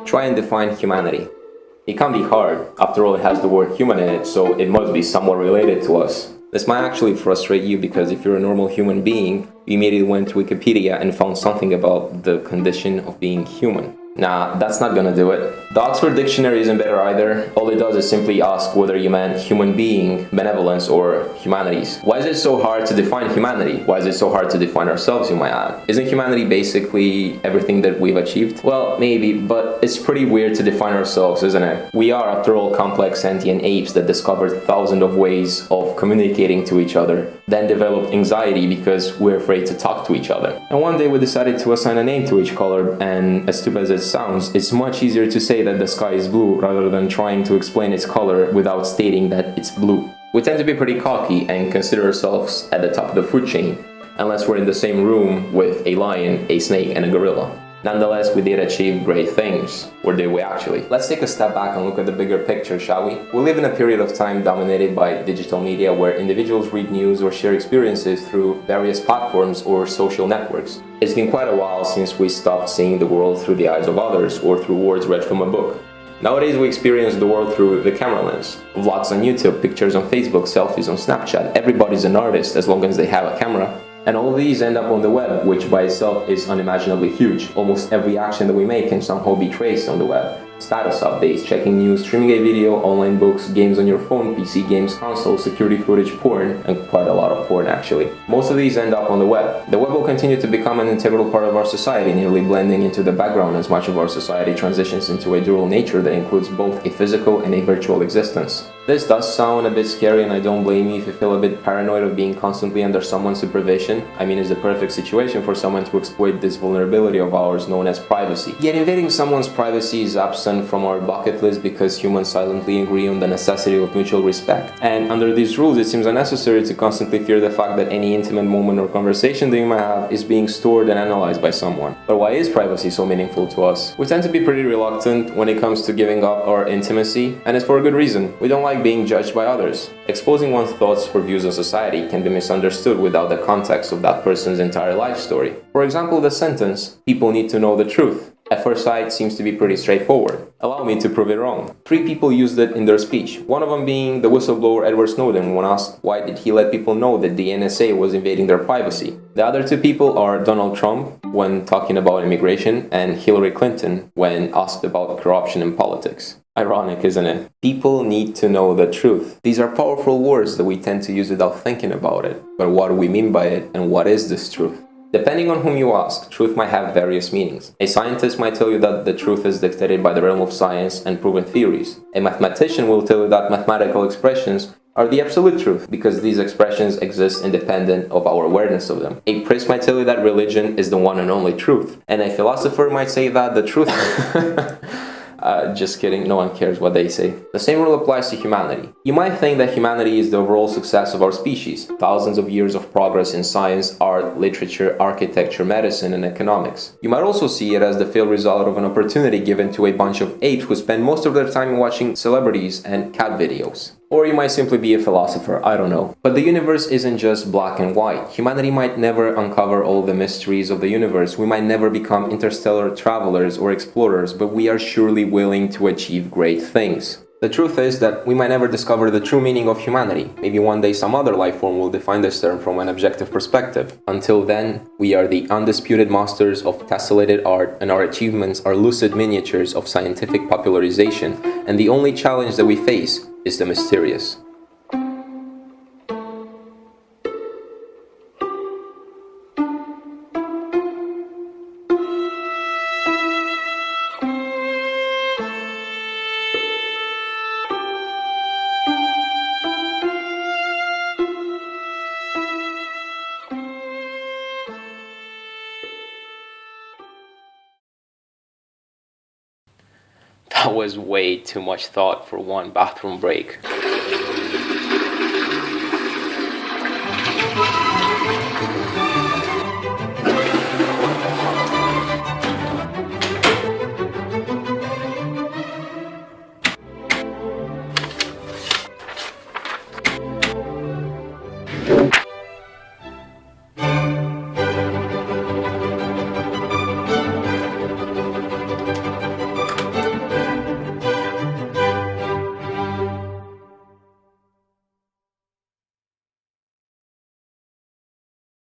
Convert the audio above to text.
Try and define humanity. It can be hard, after all it has the word human in it, so it must be somewhat related to us. This might actually frustrate you because if you're a normal human being, you immediately went to Wikipedia and found something about the condition of being human. Nah, that's not gonna do it. The Oxford Dictionary isn't better either. All it does is simply ask whether you meant human being, benevolence, or humanities. Why is it so hard to define humanity? Why is it so hard to define ourselves, you might add? Isn't humanity basically everything that we've achieved? Well, maybe, but it's pretty weird to define ourselves, isn't it? We are, after all, complex sentient apes that discovered thousands of ways of communicating to each other, then developed anxiety because we're afraid to talk to each other. And one day we decided to assign a name to each color, and as stupid as it sounds, it's much easier to say that the sky is blue rather than trying to explain its color without stating that it's blue. We tend to be pretty cocky and consider ourselves at the top of the food chain, unless we're in the same room with a lion, a snake, and a gorilla. Nonetheless, we did achieve great things. Or did we actually? Let's take a step back and look at the bigger picture, shall we? We live in a period of time dominated by digital media where individuals read news or share experiences through various platforms or social networks. It's been quite a while since we stopped seeing the world through the eyes of others or through words read from a book. Nowadays, we experience the world through the camera lens. Vlogs on YouTube, pictures on Facebook, selfies on Snapchat. Everybody's an artist as long as they have a camera. And all of these end up on the web, which by itself is unimaginably huge. Almost every action that we make can somehow be traced on the web. Status updates, checking news, streaming a video, online books, games on your phone, PC games, console, security footage, porn, and quite a lot of porn actually. Most of these end up on the web. The web will continue to become an integral part of our society, nearly blending into the background as much of our society transitions into a dual nature that includes both a physical and a virtual existence. This does sound a bit scary, and I don't blame you if you feel a bit paranoid of being constantly under someone's supervision. I mean, it's the perfect situation for someone to exploit this vulnerability of ours known as privacy. Yet invading someone's privacy is absent from our bucket list because humans silently agree on the necessity of mutual respect. And under these rules, it seems unnecessary to constantly fear the fact that any intimate moment or conversation that you might have is being stored and analyzed by someone. But why is privacy so meaningful to us? We tend to be pretty reluctant when it comes to giving up our intimacy, and it's for a good reason. We don't like being judged by others. Exposing one's thoughts or views on society can be misunderstood without the context of that person's entire life story. For example, the sentence, "People need to know the truth," at first sight seems to be pretty straightforward. Allow me to prove it wrong. 3 people used it in their speech, one of them being the whistleblower Edward Snowden when asked why did he let people know that the NSA was invading their privacy. The other 2 people are Donald Trump when talking about immigration and Hillary Clinton when asked about corruption in politics. Ironic, isn't it? People need to know the truth. These are powerful words that we tend to use without thinking about it. But what do we mean by it, and what is this truth? Depending on whom you ask, truth might have various meanings. A scientist might tell you that the truth is dictated by the realm of science and proven theories. A mathematician will tell you that mathematical expressions are the absolute truth because these expressions exist independent of our awareness of them. A priest might tell you that religion is the one and only truth. And a philosopher might say that the truth... Just kidding, no one cares what they say. The same rule applies to humanity. You might think that humanity is the overall success of our species. Thousands of years of progress in science, art, literature, architecture, medicine, and economics. You might also see it as the failed result of an opportunity given to a bunch of apes who spend most of their time watching celebrities and cat videos. Or you might simply be a philosopher, I don't know. But the universe isn't just black and white. Humanity might never uncover all the mysteries of the universe. We might never become interstellar travelers or explorers, but we are surely willing to achieve great things. The truth is that we might never discover the true meaning of humanity. Maybe one day some other life form will define this term from an objective perspective. Until then, we are the undisputed masters of tessellated art, and our achievements are lucid miniatures of scientific popularization, and the only challenge that we face is the mysterious. That was way too much thought for one bathroom break.